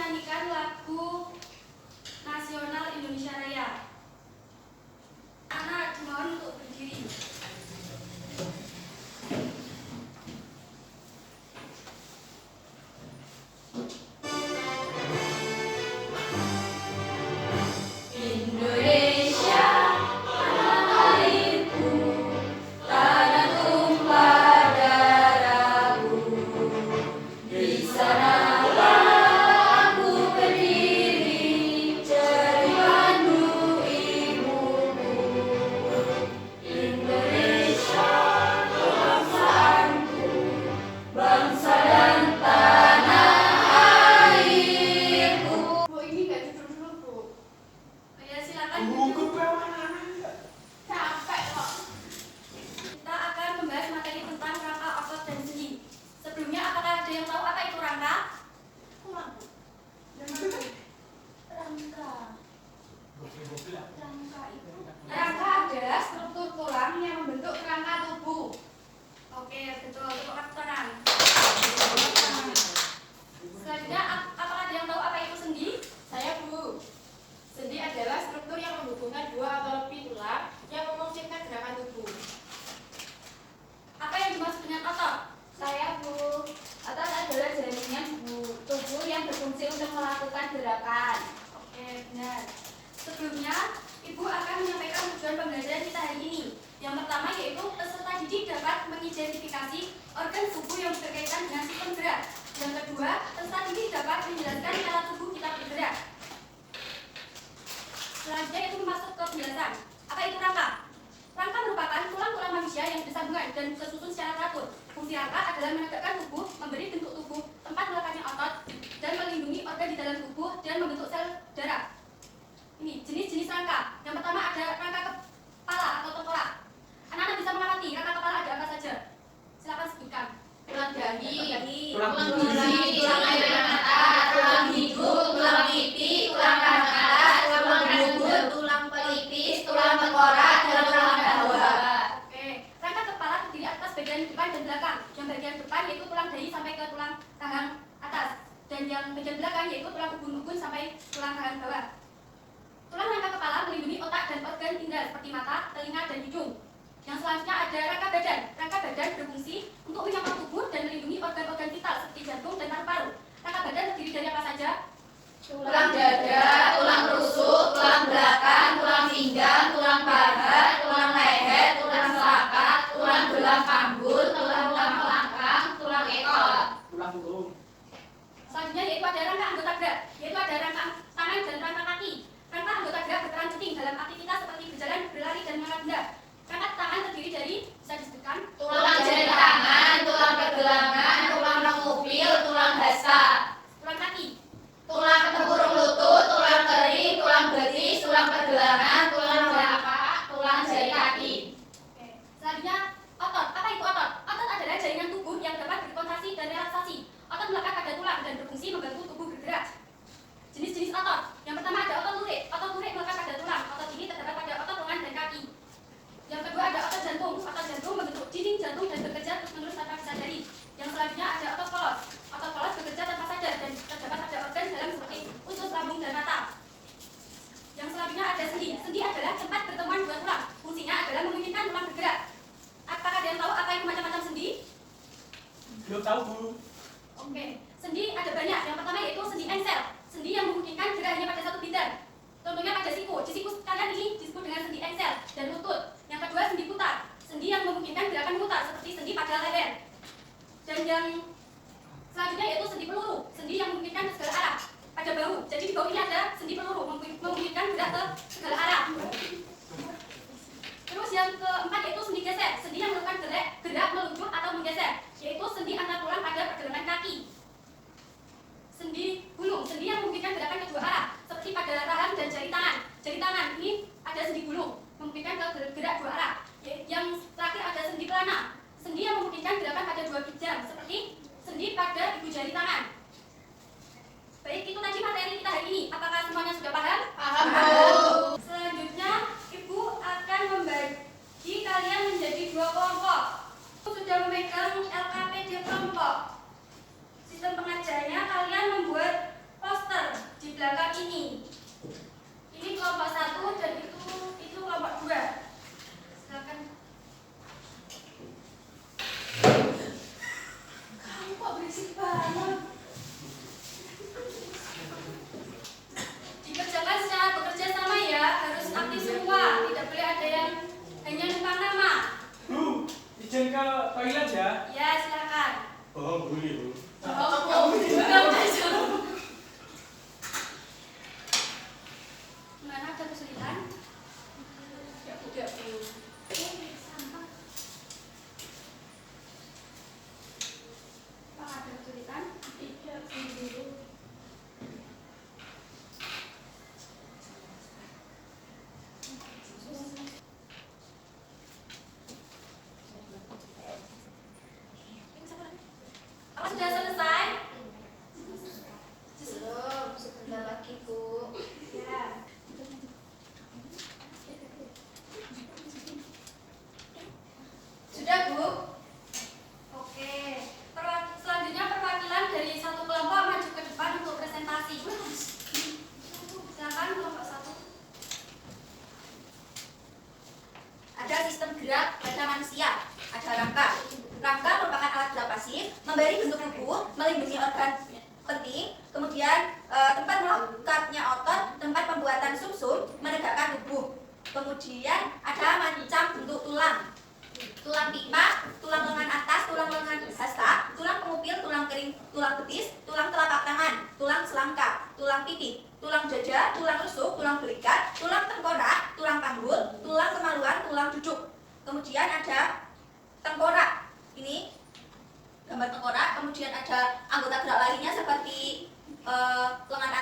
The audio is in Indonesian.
menyanyikan lagu nasional Indonesia Raya. Anak dimohon untuk berdiri. Rangka adalah struktur tulang yang membentuk kerangka tubuh. Oke, betul. Tepuk tangan. Selanjutnya, apakah ada yang tahu apa itu sendi? Saya, Bu. Sendi adalah struktur yang menghubungkan dua atau lebih tulang yang memungkinkan gerakan tubuh. Apa yang dimaksud dengan otot? Saya, Bu. Otot adalah jaringan tubuh yang berfungsi untuk melakukan gerakan. Oke, benar. Sebelumnya, Ibu akan menyampaikan tujuan pembelajaran kita hari ini. Yang pertama yaitu peserta didik dapat mengidentifikasi organ tubuh yang berkaitan dengan sistem gerak. Yang kedua, peserta didik dapat menjelaskan cara tubuh kita bergerak. Selanjutnya itu masuk ke penjelasan. Apa itu rangka? Rangka merupakan tulang-tulang manusia yang bersambungan dan tersusun secara teratur. Fungsi rangka adalah menegakkan tubuh, memberi bentuk tubuh, tempat meletaknya otot, dan melindungi organ di dalam tubuh dan membentuk sel darah. Ini jenis-jenis rangka. Yang pertama ada rangka kepala atau tengkorak. Anak-anak bisa mengamati rangka kepala ada apa saja? Silakan sebutkan. Tulang dahi, tulang gusi, tulang air mata, tulang hidung, tulang pipi, tulang rahang atas, tulang bubur, tulang pelipis, tulang tengkorak, dan tulang bawah. Oke, rangka kepala terdiri atas bagian depan dan belakang. Yang bagian depan yaitu tulang dahi sampai ke tulang rahang atas, dan yang bagian belakang yaitu tulang ubun-ubun sampai tulang rahang bawah. Tulang rangka kepala melindungi otak dan organ indera seperti mata, telinga, dan hidung. Yang selanjutnya ada rangka badan. Rangka badan berfungsi untuk menyangkal tubuh dan melindungi organ-organ vital seperti jantung dan paru-paru. Rangka badan terdiri dari apa saja? Tulang dada, tulang rusuk, tulang belakang, tulang pinggang, tulang paha, tulang leher, tulang selaput, tulang belang panggul, tulang belakang, tulang ekor. tulang punggung. Selanjutnya yaitu ada rangka anggota gerak, yaitu ada rangka tangan dan rangka kaki. Rangka anggota gerak berperan penting dalam aktivitas seperti berjalan, berlari, dan mengangkat benda. Rangka tangan terdiri dari, bisa disebutkan, Tulang jari tangan, tulang pergelangan, tulang rangkupil, tulang hasta. tulang kaki, Tulang tempurung lutut, tulang kering, tulang betis, tulang pergelangan, tulang telapak, tulang jari kaki. Oke. Selanjutnya otot. Apa itu otot? Otot adalah jaringan tubuh yang dapat berkontraksi dan relaksasi. Otot melekat pada tulang dan berfungsi membantu tubuh bergerak. Jenis-jenis otot. Yang pertama ada otot lurik. Otot lurik melekat pada tulang. Otot ini terdapat pada otot lengan dan kaki. Yang kedua ada otot jantung. Otot jantung membentuk dinding jantung dan bekerja terus-menerus tanpa disadari. Yang selanjutnya ada otot polos. Otot polos bekerja tanpa sadar dan terdapat pada organ dalam seperti usus, lambung, dan mata. Yang selanjutnya ada sendi. Sendi adalah tempat pertemuan dua tulang. Fungsinya adalah memungkinkan tulang bergerak. Apakah ada yang tahu apa itu macam-macam sendi? Belum tahu, Bu. Oke, sendi ada banyak. Yang pertama yaitu sendi engsel. Sendi yang memungkinkan gerak hanya pada satu bidang. Contohnya pada siku. Di siku kalian ini disebut dengan sendi engsel dan lutut. Yang kedua sendi putar. Sendi yang memungkinkan gerakan putar seperti sendi pada leher. Dan yang selanjutnya yaitu sendi peluru. Sendi yang memungkinkan ke segala arah pada bahu. Jadi di bahu ini ada sendi peluru memungkinkan gerak ke segala arah. Terus yang keempat yaitu sendi geser. Sendi yang melakukan gerak meluncur atau menggeser, yaitu sendi antar tulang pada pergelangan kaki. Sendi gulung. Sendi yang memungkinkan gerakan kedua arah seperti pada rahang dan jari tangan. Jari tangan ini ada sendi gulung memungkinkan gerak dua arah. Yang terakhir ada sendi pelana. Sendi yang memungkinkan gerakan pada dua bidang seperti sendi pada ibu jari tangan. Baik, itu tadi materi kita hari ini. Apakah semuanya sudah paham? Paham, Bu. Selanjutnya, Ibu akan membagi kalian menjadi dua kelompok. Sudah memegang LKPD kelompok. Sistem pengajarnya kalian membuat poster. Gimana, ada kesulitan? Tidak, Bu. Apa ada kesulitan? Tidak, Bu. Apa sudah selesai? Belum, sebentar lagi, Bu. Ya. Sudah, Bu. Oke. Selanjutnya perwakilan dari satu kelompok maju ke depan untuk presentasi. Silakan kelompok 1. Ada sistem gerak pada manusia. Ada rangka. Rangka merupakan alat gerak pasif, memberi bentuk tubuh, melindungi organ penting, kemudian tempat melekatnya otot, tempat pembuatan sumsum, menegakkan tubuh. Kemudian ada macam bentuk tulang. Tulang pipa, tulang lengan atas, tulang lengan hasta, tulang pengupil, tulang kering, tulang betis, tulang telapak tangan, tulang selangka, tulang pipi, tulang dada, tulang rusuk, tulang belikat, tulang tengkorak, tulang panggul, tulang kemaluan, tulang duduk. Kemudian ada tengkorak. Ini gambar tengkorak. Kemudian ada anggota gerak lainnya seperti lengan